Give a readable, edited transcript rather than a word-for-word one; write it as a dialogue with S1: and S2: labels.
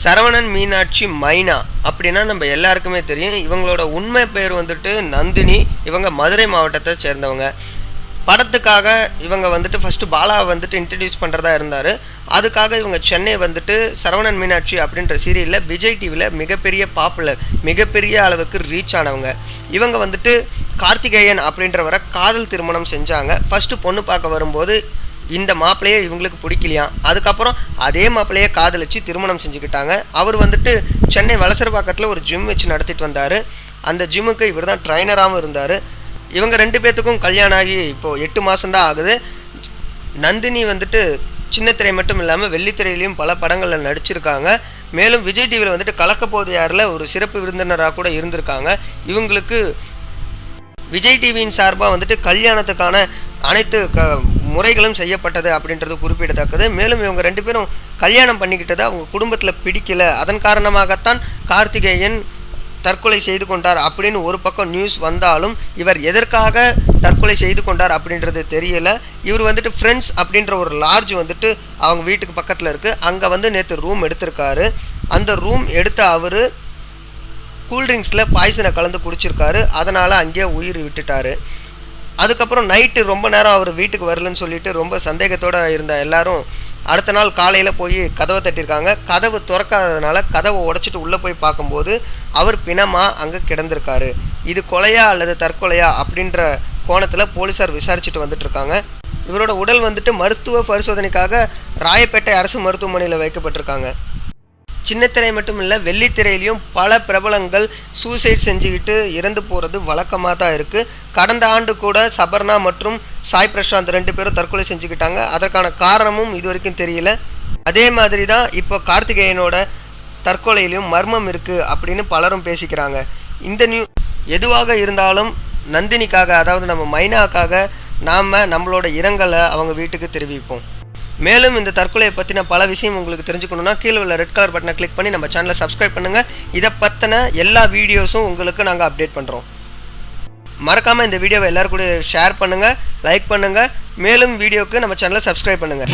S1: சரவணன் மீனாட்சி மைனா அப்படின்னா நம்ம எல்லாருக்குமே தெரியும். இவங்களோட உண்மை பேர் வந்துட்டு நந்தினி. இவங்க மதுரை மாவட்டத்தை சேர்ந்தவங்க. படத்துக்காக இவங்க வந்துட்டு ஃபஸ்ட்டு பாலாவை வந்துட்டு இன்ட்ரடியூஸ் பண்ணுறதா இருந்தார். அதுக்காக இவங்க சென்னை வந்துட்டு சரவணன் மீனாட்சி அப்படின்ற சீரியலில் விஜய் டிவியில் மிகப்பெரிய பாப்புலர், மிகப்பெரிய அளவுக்கு ரீச் ஆனவங்க. இவங்க வந்துட்டு கார்த்திகேயன் அப்படின்றவரை காதல் திருமணம் செஞ்சாங்க. ஃபஸ்ட்டு பொண்ணு பார்க்க வரும்போது இந்த மாப்பிள்ளையே இவங்களுக்கு பிடிக்கலையாம். அதுக்கப்புறம் அதே மாப்பிள்ளையே காதலிச்சு திருமணம் செஞ்சுக்கிட்டாங்க. அவர் வந்துட்டு சென்னை வலசரபாக்கத்தில் ஒரு ஜிம் வச்சு நடத்திட்டு வந்தார். அந்த ஜிம்முக்கு இவர் தான் ட்ரைனராகவும் இருந்தார். இவங்க 2 பேர்த்துக்கும் கல்யாணம் ஆகி இப்போது 8 மாதம்தான் ஆகுது. நந்தினி வந்துட்டு சின்னத்திரை மட்டும் இல்லாமல் வெள்ளித்திரையிலையும் பல படங்களில் நடிச்சிருக்காங்க. மேலும் விஜய் டிவியில் வந்துட்டு கலக்கப்போது யாரில் ஒரு சிறப்பு விருந்தினராக கூட இருந்திருக்காங்க. இவங்களுக்கு விஜய் டிவியின் சார்பாக வந்துட்டு கல்யாணத்துக்கான அனைத்து முறைகளும் செய்யப்பட்டது அப்படின்றது குறிப்பிடத்தக்கது. மேலும் இவங்க 2 பேரும் கல்யாணம் பண்ணிக்கிட்டது அவங்க குடும்பத்தில் பிடிக்கல. அதன் காரணமாகத்தான் கார்த்திகேயன் தற்கொலை செய்து கொண்டார் அப்படின்னு ஒரு பக்கம் நியூஸ் வந்தாலும் இவர் எதற்காக தற்கொலை செய்து கொண்டார் அப்படின்றது தெரியல. இவர் வந்துட்டு ஃப்ரெண்ட்ஸ் அப்படின்ற ஒரு லாட்ஜ் வந்துட்டு அவங்க வீட்டுக்கு பக்கத்தில் இருக்குது. அங்கே வந்து நேற்று ரூம் எடுத்திருக்காரு. அந்த ரூம் எடுத்த அவர் கூல்ட்ரிங்க்ஸில் பாய்சனை கலந்து குடிச்சிருக்காரு. அதனால் அங்கேயே உயிர் விட்டுட்டார். அதுக்கப்புறம் நைட்டு ரொம்ப நேரம் அவர் வீட்டுக்கு வரலன்னு சொல்லிட்டு ரொம்ப சந்தேகத்தோடு இருந்த எல்லாரும் அடுத்த நாள் காலையில் போய் கதவை தட்டியிருக்காங்க. கதவு திறக்காததுனால கதவை உடைச்சிட்டு உள்ளே போய் பார்க்கும்போது அவர் பிணமாக அங்கே கிடந்திருக்காரு. இது கொலையா அல்லது தற்கொலையா அப்படின்ற கோணத்தில் போலீஸார் விசாரிச்சுட்டு வந்துட்டு இருக்காங்க. இவரோட உடல் வந்துட்டு மருத்துவ பரிசோதனைக்காக ராயப்பேட்டை அரசு மருத்துவமனையில் வைக்கப்பட்டிருக்காங்க. சின்னத்திரை மட்டும் இல்லை, வெள்ளித்திரையிலையும் பல பிரபலங்கள் சூசைட் செஞ்சுக்கிட்டு இறந்து போகிறது வழக்கமாக தான் இருக்குது. கடந்த ஆண்டு கூட சபர்ணா மற்றும் சாய் பிரசாந்த் 2 பேரும் தற்கொலை செஞ்சுக்கிட்டாங்க. அதற்கான காரணமும் இது வரைக்கும் தெரியல. அதே மாதிரி தான் இப்போ கார்த்திகேயனோட தற்கொலையிலையும் மர்மம் இருக்குது அப்படின்னு பலரும் பேசிக்கிறாங்க. இந்த எதுவாக இருந்தாலும் நந்தினிக்காக, அதாவது நம்ம மைனாக்காக நாம் நம்மளோட இரங்கலை அவங்க வீட்டுக்கு தெரிவிப்போம். மேலும் இந்த தற்கொலையை பற்றின பல விஷயம் உங்களுக்கு தெரிஞ்சுக்கணுன்னா கீழே உள்ள ரெட் கலர் பட்டனை கிளிக் பண்ணி நம்ம சேனலை சப்ஸ்கிரைப் பண்ணுங்கள். இதை பற்றின எல்லா வீடியோஸும் உங்களுக்கு நாங்கள் அப்டேட் பண்ணுறோம். மறக்காமல் இந்த வீடியோவை எல்லாரும் கூட ஷேர் பண்ணுங்கள், லைக் பண்ணுங்கள். மேலும் வீடியோவுக்கு நம்ம சேனலை சப்ஸ்கிரைப் பண்ணுங்கள்.